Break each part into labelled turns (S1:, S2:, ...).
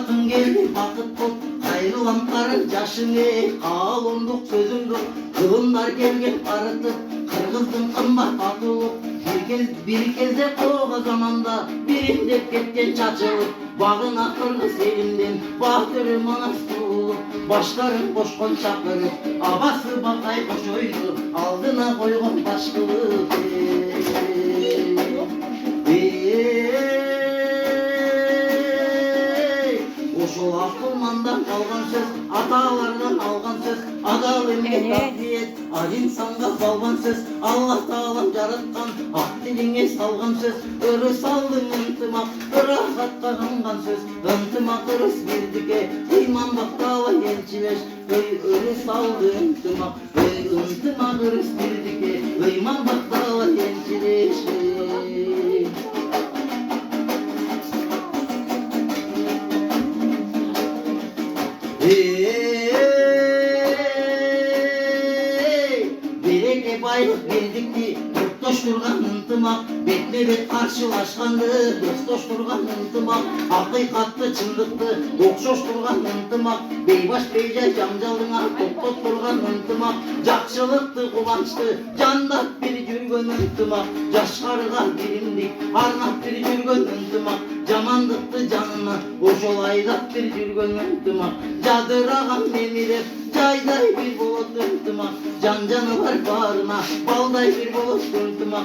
S1: Bakın geldi vakit bol, ayrılanların yaşını, kalındık sözümdür, kılımlar gelgen arıtıp, kırgızdın kımbat atılıp, bir kez de koğa zamanda, birindep ketken çaçılıp, bağına kırgız elimden, bahtırı manastırılıp, başların boşkon çakırıp, abası bakay boş oydu, aldına koygun başkılıp. Oşul akılmandan kalgan söz, atalardan algan söz, adal emniyet tatliyet, az insanga salgan söz, Allah Tağalam yaratkan, ak diline salgan söz, ırı saldın ıntımak, rahatqa kangan söz, ıntımak ırıs birdike, iman baktala elçileş, ırı saldı ıntımak, ıntımak ırıs birdike, iman baktala elçileş. Bereke baylık berdikti, yurttaş durgan ıntımak, betme bet karşılaşkandı, dostoş durgan ıntımak, hakikatlı çındıktı, okşoş durgan ıntımak, beybaş beyce janjalına toptot durgan ıntımak, jakşılıktı kuvançtı, jandat bir jürgön ıntımak, jaşkarıga birimdik, arnap bir jürgön ıntımak, jamandıktı canına, oşol aydat bir jürgön ıntımak, jadıragan memirep, jayday bir bulut ıntımak, canı var bağrına, balday bir bulut ıntımak,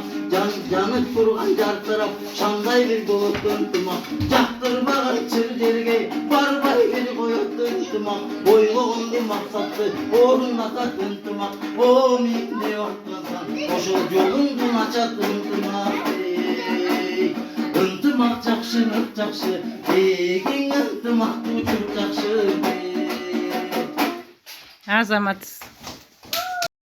S1: janıp turgan jartırap, şanday bir bulut ıntımak, jaktırmagan çır jerge, barbay bir koyot ıntımak, boyluğun bir maksatlı, orunlatat ıntımak, o minde ortlasan, oşul yolundun açat ıntımak, ıntımak jakşınıp jakşı, degin ıntımak uçup jakşı.
S2: Azamat.